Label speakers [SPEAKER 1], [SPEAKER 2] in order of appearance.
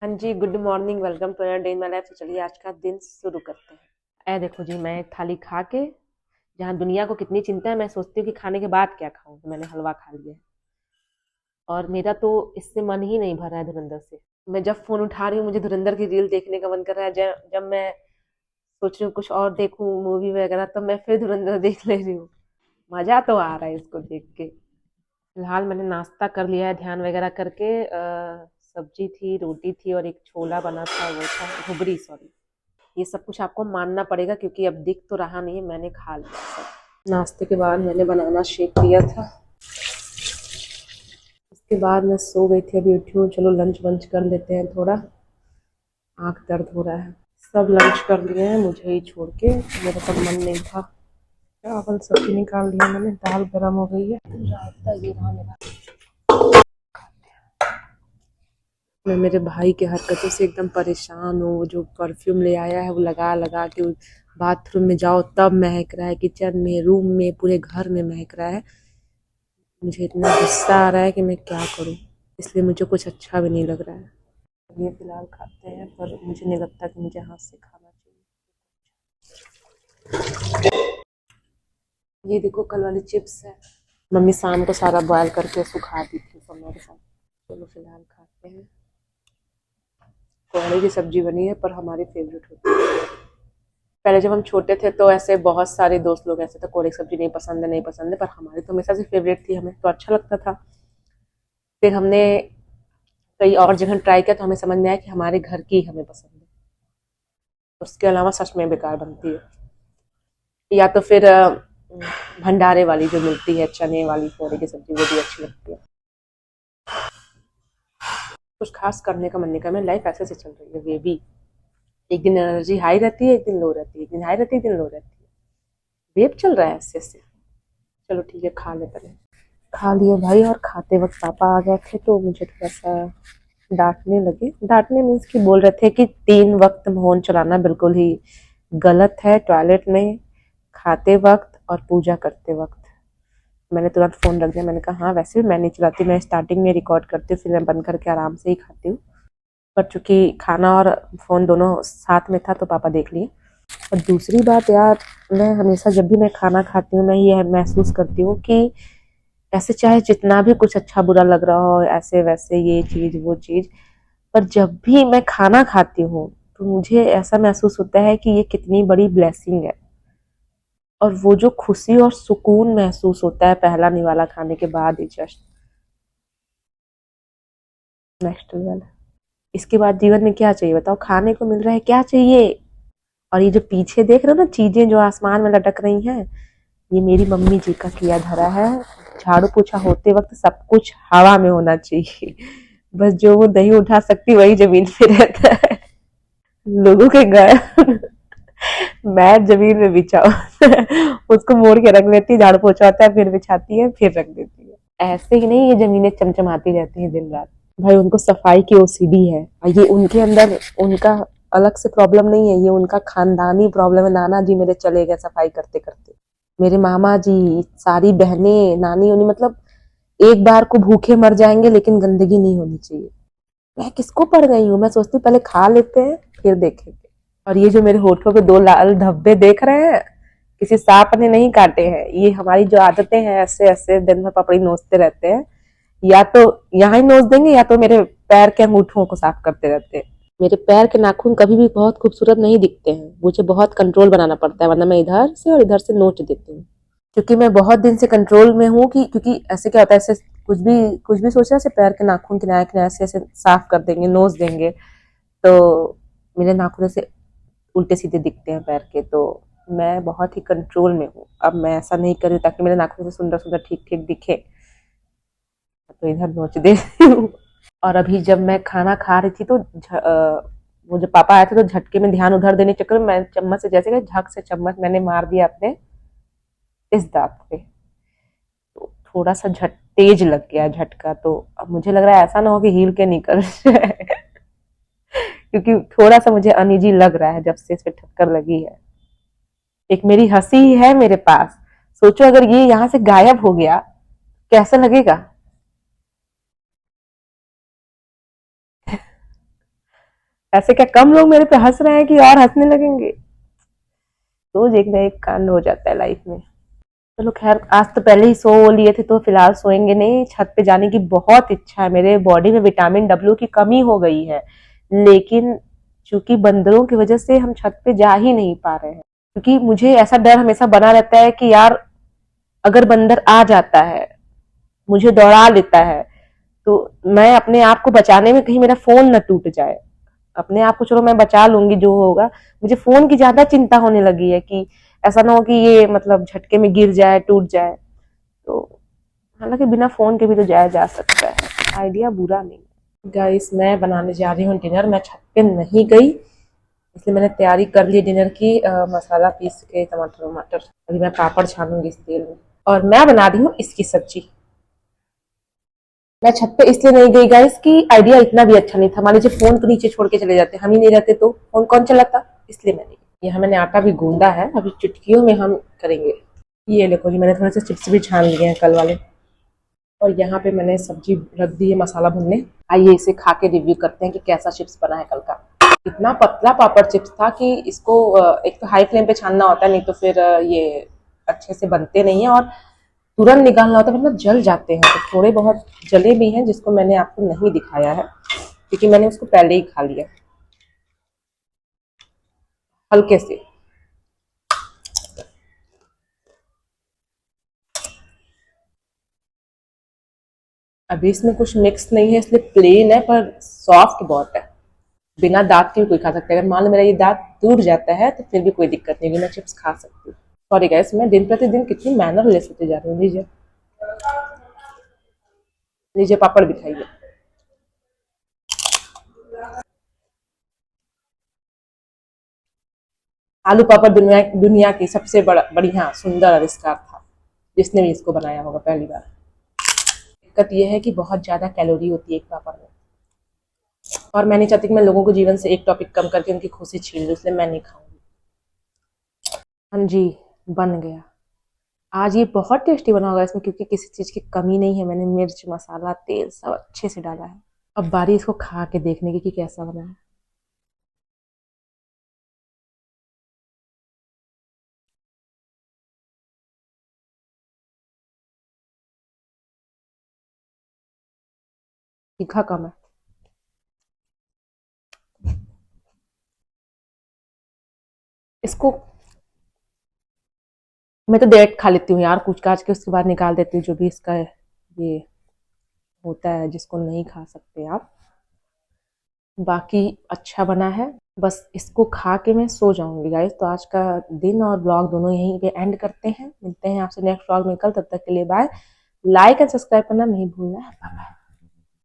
[SPEAKER 1] हाँ जी, good morning, welcome to another day in my life. तो चलिए आज का दिन शुरू करते हैं। देखो जी, मैं एक थाली खा के, जहाँ दुनिया को कितनी चिंता है, मैं सोचती हूँ कि खाने के बाद क्या खाऊं। तो मैंने हलवा खा लिया है और मेरा तो इससे मन ही नहीं भर रहा है धुरंधर से। मैं जब फोन उठा रही हूँ मुझे धुरंधर की रील देखने का मन कर रहा है। जब मैं सोच रही हूँ कुछ और देखूं मूवी वगैरह, तब मैं फिर धुरंधर देख ले रही हूँ। मजा तो आ रहा है इसको देख के। फिलहाल मैंने नाश्ता कर लिया है ध्यान वगैरह करके। सब्जी थी, रोटी थी और एक छोला बना था, वो था घुगरी, सॉरी। ये सब कुछ आपको मानना पड़ेगा क्योंकि अब दिख तो रहा नहीं है, मैंने खा लिया सब। नाश्ते के बाद मैंने बनाना शेक पिया था। उसके बाद मैं सो गई थी, अभी उठी हूँ। चलो लंच वंच कर लेते हैं, थोड़ा आँख दर्द हो रहा है। सब लंच कर लिए हैं मुझे ही छोड़ के, मेरा तब मन नहीं था। चावल सब्जी निकाल लिया मैंने, दाल गर्म हो गई है। रायता ये रहा मेरा। मैं मेरे भाई के हरकतों से एकदम परेशान हूँ। वो जो परफ्यूम ले आया है वो लगा लगा के बाथरूम में जाओ तब महक रहा है, किचन में, रूम में, पूरे घर में महक रहा है। मुझे इतना गुस्सा आ रहा है कि मैं क्या करूँ। इसलिए मुझे कुछ अच्छा भी नहीं लग रहा है। ये फिलहाल खाते हैं, पर मुझे नहीं लगता कि मुझे हाथ से खाना चाहिए। ये देखो कल वाली चिप्स है, मम्मी शाम को सारा बॉयल करके सुखा दी थी सब मेरे साथ। चलो फिलहाल खाते हैं। कोहड़े की सब्जी बनी है, पर हमारी फेवरेट होती है। पहले जब हम छोटे थे तो ऐसे बहुत सारे दोस्त लोग ऐसे थे, कोहड़े की सब्जी नहीं पसंद है, नहीं पसंद है, पर हमारी तो हमेशा से फेवरेट थी, हमें तो अच्छा लगता था। फिर हमने कई और जगह ट्राई किया तो हमें समझ में आया कि हमारे घर की हमें पसंद है, उसके अलावा सच में बेकार बनती है। या तो फिर भंडारे वाली जो मिलती है, चने वाली कोहड़े की सब्जी, वो भी अच्छी लगती है। कुछ खास करने का मन नहीं कर, मेरी लाइफ ऐसे से चल रही है वे भी। एक दिन एनर्जी हाई रहती है, एक दिन लो रहती है, एक दिन हाई रहती है, एक दिन लो रहती है। वेव चल रहा है ऐसे ऐसे। चलो ठीक है, खा ले पहले। खा लिए भाई, और खाते वक्त पापा आ गए थे तो मुझे थोड़ा सा डांटने लगे। डांटने मीन्स कि बोल रहे थे कि 3 वक्त फोन चलाना बिल्कुल ही गलत है, टॉयलेट में, खाते वक्त और पूजा करते वक्त। मैंने तुरंत फोन रख दिया। मैंने कहा हाँ, वैसे भी मैं नहीं चलाती, मैं स्टार्टिंग में रिकॉर्ड करती हूँ, फिर मैं बंद करके आराम से ही खाती हूँ। पर चूंकि खाना और फोन दोनों साथ में था तो पापा देख लिए। और दूसरी बात यार, मैं हमेशा जब भी मैं खाना खाती हूँ मैं ये महसूस करती हूँ कि ऐसे चाहे जितना भी कुछ अच्छा बुरा लग रहा हो, ऐसे वैसे, ये चीज वो चीज, पर जब भी मैं खाना खाती हूँ तो मुझे ऐसा महसूस होता है कि ये कितनी बड़ी ब्लेसिंग है। और वो जो खुशी और सुकून महसूस होता है पहला निवाला खाने के बाद ही, जस्ट नेक्स्ट लेवल। इसके बाद जीवन में क्या चाहिए बताओ? खाने को मिल रहा है, क्या चाहिए? और ये जो पीछे देख रहे हो ना चीजें जो आसमान में लटक रही हैं, ये मेरी मम्मी जी का किया धरा है। झाड़ू पोछा होते वक्त सब कुछ हवा में होना चाहिए, बस जो वो नहीं उठा सकती वही जमीन पे रहता है। लोगों के घर मैट जमीन में बिछाओ उसको मोड़ के रख लेती है, झाड़ू पोछा होता है फिर बिछाती है, फिर रख देती है। ऐसे ही नहीं, ये जमीनें चमचमाती रहती हैं दिन रात। भाई उनको सफाई की ओसीडी है, ये उनके अंदर, उनका अलग से प्रॉब्लम नहीं है, ये उनका खानदानी प्रॉब्लम है। नाना जी मेरे चले गए सफाई करते करते, मेरे मामा जी, सारी बहनें, नानी उन्हीं, मतलब एक बार को भूखे मर जाएंगे लेकिन गंदगी नहीं होनी चाहिए। मैं किसको पड़ गई हूँ? मैं सोचती हूँ पहले खा लेते हैं फिर देखेंगे। और ये जो मेरे होठों पे 2 लाल धब्बे देख रहे हैं, किसी सांप ने नहीं काटे हैं, ये हमारी जो आदतें हैं, ऐसे ऐसे दिन भर पपड़ी नोचते रहते हैं। या तो यहाँ ही नोच देंगे या तो मेरे पैर के अंगूठों को साफ करते रहते हैं। मेरे पैर के नाखून कभी भी बहुत खूबसूरत नहीं दिखते हैं, मुझे बहुत कंट्रोल बनाना पड़ता है, वरना मैं इधर से और इधर से नोच देती हूँ। क्योंकि मैं बहुत दिन से कंट्रोल में हूँ कि, क्योंकि ऐसे क्या होता है, ऐसे कुछ भी सोचा, ऐसे पैर के नाखून किनारे किनारे से ऐसे साफ कर देंगे, नोच देंगे, तो मेरे नाखून से उल्टे सीधे दिखते हैं पैर के। तो मैं बहुत ही कंट्रोल में हूँ। अब मैं ऐसा नहीं कर रही ताकि मेरे नाखून से सुंदर सुंदर ठीक ठीक दिखे, तो इधर नोच देती हूँ। और अभी जब मैं खाना खा रही थी तो वो जब पापा आए थे तो झटके में ध्यान उधर देने के चक्कर में मैं चम्मच से, जैसे कि झक से चम्मच मैंने मार दिया अपने इस दांत पे। तो थोड़ा सा तेज लग गया झटका। तो अब मुझे लग रहा है ऐसा ना हो कि हील के निकल जाए क्योंकि थोड़ा सा मुझे अनईजी लग रहा है जब से इस पे ठक्कर लगी है। एक मेरी हंसी है मेरे पास, सोचो अगर ये यहाँ से गायब हो गया कैसा लगेगा। ऐसे क्या कम लोग मेरे पे हंस रहे हैं कि और हंसने लगेंगे? रोज एक ना एक कांड हो जाता है लाइफ में। चलो खैर, आज तो पहले ही सो लिए थे तो फिलहाल सोएंगे नहीं। छत पे जाने की बहुत इच्छा है, मेरे बॉडी में विटामिन डब्ल्यू की कमी हो गई है, लेकिन चूंकि बंदरों की वजह से हम छत पे जा ही नहीं पा रहे हैं। क्योंकि मुझे ऐसा डर हमेशा बना रहता है कि यार अगर बंदर आ जाता है, मुझे दौड़ा लेता है, तो मैं अपने आप को बचाने में कहीं मेरा फोन न टूट जाए। अपने आप को चलो मैं बचा लूंगी जो होगा, मुझे फोन की ज्यादा चिंता होने लगी है कि ऐसा ना हो कि ये मतलब झटके में गिर जाए, टूट जाए। तो हालांकि बिना फोन के भी तो जाया जा सकता है, आइडिया बुरा नहीं। गाइस, मैं बनाने जा रही हूँ डिनर। मैं छत पे नहीं गई, इसलिए मैंने तैयारी कर ली डिनर की। मसाला पीस के, टमाटर वमाटर, अभी मैं पापड़ छानूंगी इस तेल में। और मैं बना रही हूँ इसकी सब्जी। मैं छत पे इसलिए नहीं गई गाइस कि आइडिया इतना भी अच्छा नहीं था। मान लीजिए फोन तो नीचे छोड़ के चले जाते, हम ही नहीं रहते तो फोन कौन चलाता, इसलिए मैं नहीं। यहाँ मैंने आटा भी गूंदा है, अभी चुटकियों में हम करेंगे। ये देखो जी, मैंने थोड़े से चिप्स भी छान लिए हैं कल वाले। और यहाँ पे मैंने सब्जी रख दी है मसाला भुनने। आइए इसे खा के रिव्यू करते हैं कि कैसा चिप्स बना है कल का। इतना पतला पापड़ चिप्स था कि इसको एक तो हाई फ्लेम पे छानना होता है, नहीं तो फिर ये अच्छे से बनते नहीं है, और तुरंत निकालना होता है वरना जल जाते हैं। तो थोड़े बहुत जले भी हैं जिसको मैंने आपको नहीं दिखाया है, क्योंकि मैंने उसको पहले ही खा लिया हल्के से। अभी इसमें कुछ मिक्स नहीं है, इसलिए प्लेन है, पर सॉफ्ट बहुत है। बिना दांत के भी कोई खा सकता है। अगर मान लो मेरा ये दांत टूट जाता है तो फिर भी कोई दिक्कत नहीं, मैं चिप्स खा सकती हूँ। सॉरी गाइस, मैं दिन प्रतिदिन कितनी मैनरलेस होते जा रही हूँ। लीजिए लीजिए, पापड़ भी खाइए। आलू पापड़ दुनिया दुनिया की सबसे बड़ा बढ़िया सुंदर आविष्कार था, जिसने भी इसको बनाया होगा पहली बार। दिक्कत यह है कि बहुत ज्यादा कैलोरी होती है एक पापड़ में, और मैं नहीं चाहती कि मैं लोगों को जीवन से एक टॉपिक कम करके उनकी खुशी छीन लूं, इसलिए मैं नहीं खाऊंगी। हाँ जी, बन गया। आज ये बहुत टेस्टी बना होगा इसमें, क्योंकि किसी चीज की कमी नहीं है। मैंने मिर्च, मसाला, तेल सब अच्छे से डाला है। अब बारी इसको खा के देखने की कि कैसा बना है। तीखा कम है। इसको मैं तो डायरेक्ट खा लेती हूँ यार, कूच काच के उसके बाद निकाल देती हूँ जो भी इसका ये होता है, जिसको नहीं खा सकते आप। बाकी अच्छा बना है। बस इसको खा के मैं सो जाऊंगी गाइस। तो आज का दिन और ब्लॉग दोनों यहीं पे एंड करते हैं। मिलते हैं आपसे नेक्स्ट ब्लॉग में कल, तब तक के लिए बाय। लाइक एंड सब्सक्राइब करना नहीं भूलना है। Bye bye.